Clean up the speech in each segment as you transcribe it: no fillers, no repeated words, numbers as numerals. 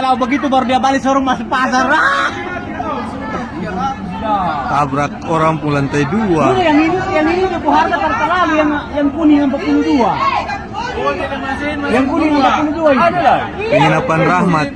kalau begitu baru dia balik suruh masuk pasar. Tabrak orang pun lantai 2. Yang ini Duku harga terlalu yang kuning 42. Yang kuning 42 itu. Penginapan Rahmat.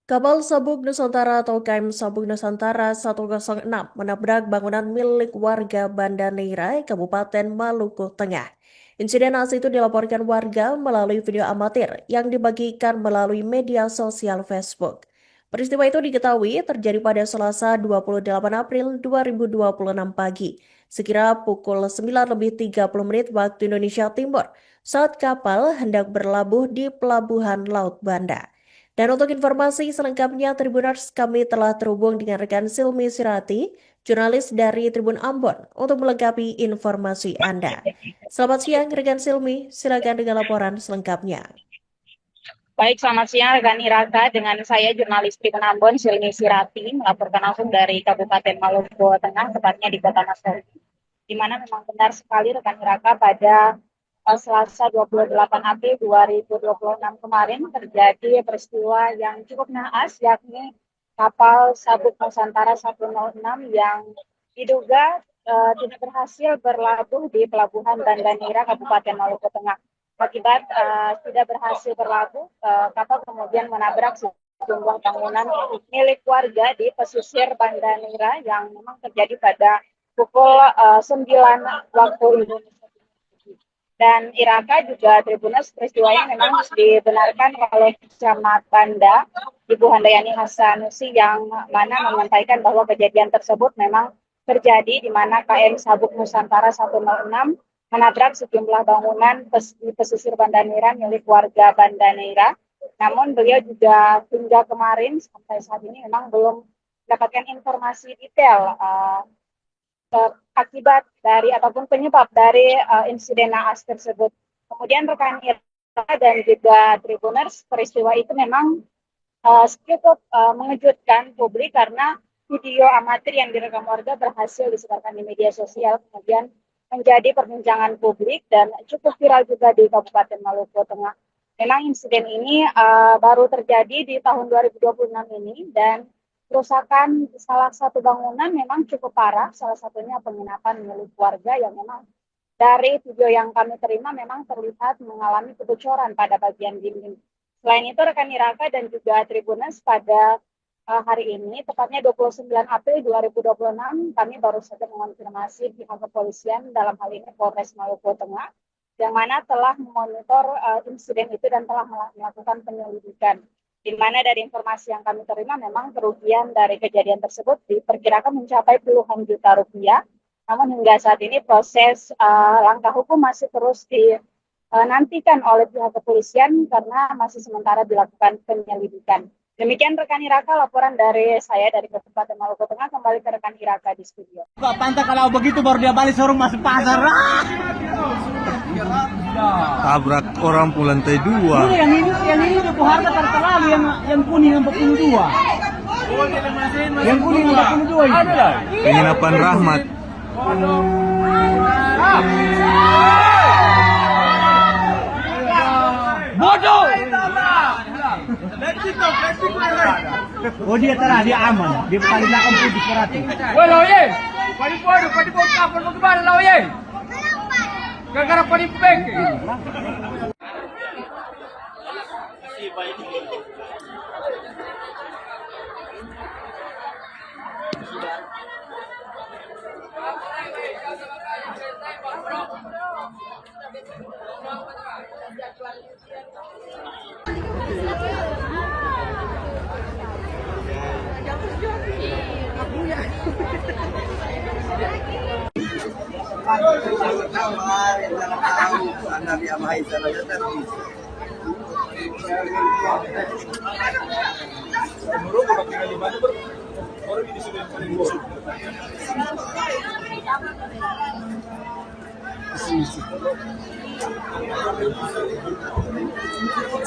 Kapal Sabuk Nusantara atau KM Sabuk Nusantara 106 menabrak bangunan milik warga Banda Neira, Kabupaten Maluku Tengah. Insiden naas itu dilaporkan warga melalui video amatir yang dibagikan melalui media sosial Facebook. Peristiwa itu diketahui terjadi pada Selasa 28 April 2026 pagi, sekira pukul 9:30 waktu Indonesia Timur, saat kapal hendak berlabuh di Pelabuhan Laut Banda. Dan untuk informasi selengkapnya Tribuners, kami telah terhubung dengan rekan Silmi Sirati, jurnalis dari Tribun Ambon, untuk melengkapi informasi Anda. Selamat siang rekan Silmi, silakan dengan laporan selengkapnya. Baik, selamat siang rekan Iraka, dengan saya jurnalis Tribun Ambon, Silmi Sirati, melaporkan langsung dari Kabupaten Maluku Tengah, tepatnya di Kota Mas, di mana memang benar sekali rekan Iraka pada Selasa 28 April 2026 kemarin terjadi peristiwa yang cukup naas, yakni kapal Sabuk Nusantara 106 yang diduga tidak berhasil berlabuh di Pelabuhan Banda Neira, Kabupaten Maluku Tengah. Akibat tidak berhasil berlabuh, kapal kemudian menabrak sejumlah bangunan milik warga di pesisir Banda Neira yang memang terjadi pada pukul 9 waktu Indonesia. Dan Iraka juga Tribuners, peristiwanya memang dibenarkan oleh Camat Banda, Ibu Handayani Hasanusi, yang mana menyampaikan bahwa kejadian tersebut memang terjadi di mana KM Sabuk Nusantara 106 menabrak sejumlah bangunan di pesisir Banda Neira milik warga Banda Neira. Namun beliau juga hingga kemarin sampai saat ini memang belum mendapatkan informasi detail akibat dari ataupun penyebab dari insiden naas tersebut. Kemudian rekan Iraka dan juga Tribuners, peristiwa itu memang cukup mengejutkan publik karena video amatir yang direkam warga berhasil disebarkan di media sosial, kemudian menjadi perbincangan publik dan cukup viral juga di Kabupaten Maluku Tengah. Memang insiden ini baru terjadi di tahun 2026 ini, dan kerusakan salah satu bangunan memang cukup parah, salah satunya penginapan milik warga yang memang dari video yang kami terima memang terlihat mengalami kebocoran pada bagian dinding. Selain itu rekan Iraka dan juga Tribuners, pada hari ini, tepatnya 29 April 2026, kami baru saja mengonfirmasi pihak kepolisian, dalam hal ini Polres Maluku Tengah, yang mana telah memonitor insiden itu dan telah melakukan penyelidikan. Di mana dari informasi yang kami terima memang kerugian dari kejadian tersebut diperkirakan mencapai puluhan juta rupiah. Namun hingga saat ini proses langkah hukum masih terus dinantikan oleh pihak kepolisian karena masih sementara dilakukan penyelidikan. Demikian rekan Iraka, laporan dari saya dari Kabupaten Maluku Tengah. Kembali ke rekan Iraka di studio. Gak pantas kalau begitu baru dia balik suruh masuk pasar. Tabrak orang pun lantai 2. Yang ini Duku harga terlalu yang kuning 42. Yang kuning 42 itu. Penginapan Rahmat. Bodoh. Oh dia terah, dia aman. Dia paling belakang putih perhati. Woi loye, padi kapal mau kemana loye? Gara-gara padi pek.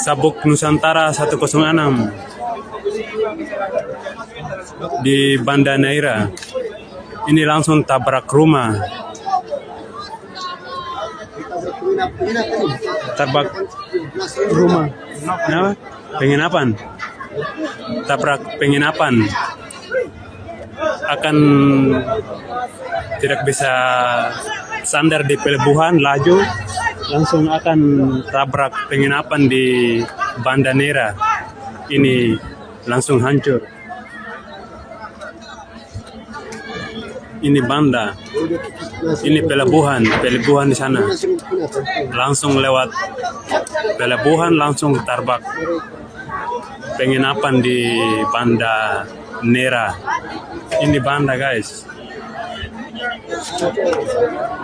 Sabuk Nusantara 106 di Banda Neira. Ini langsung tabrak rumah. Tabrak rumah. Kenapa? Penginapan. Tabrak penginapan. Akan tidak bisa sandar di pelabuhan, laju langsung akan tabrak penginapan di Banda Neira. Ini langsung hancur. Ini Banda, ini pelabuhan di sana. Langsung lewat pelabuhan, langsung tabrak penginapan di Banda Neira. Ini Banda guys,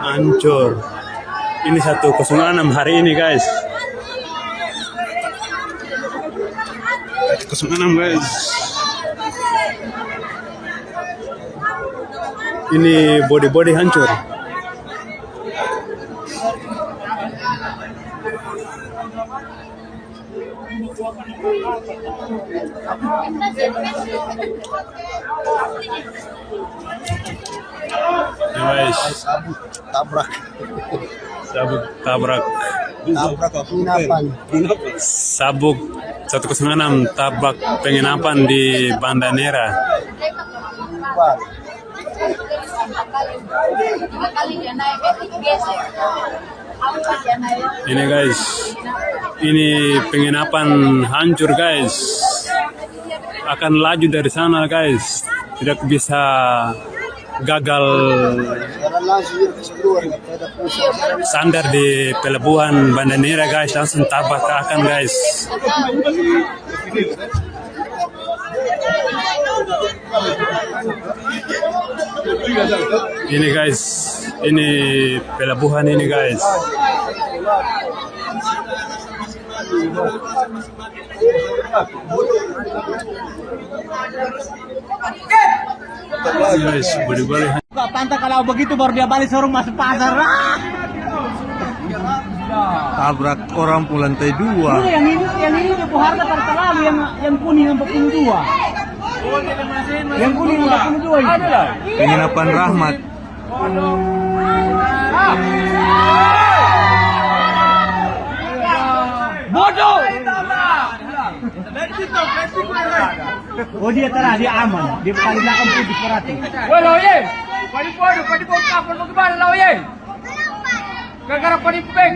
hancur. Ini 106 hari ini guys. 106 guys. Ini body hancur. Guys, Tabrak. tabrak. Sabuk 106 tabrak penginapan di Banda Neira. Ini guys, ini penginapan hancur guys. Akan laju dari sana guys, tidak bisa, gagal sandar di pelabuhan Banda Neira guys, langsung tabrak akan guys. Ini guys, ini pelabuhan ini guys. Guys, boleh-boleh. Pantai kalau begitu baru dia balik suruh masuk pasar. Tabrak orang pun lantai 2. Yang ini harga terlalu yang kuning 42. Yang kuning 42 itu. Penginapan Rahmat. Bodoh. Oh dia terah, dia aman. Dia paling belakang putih berarti. Woi loye, padi bodoh kapal mau kemana loye? Gara-gara padi pek.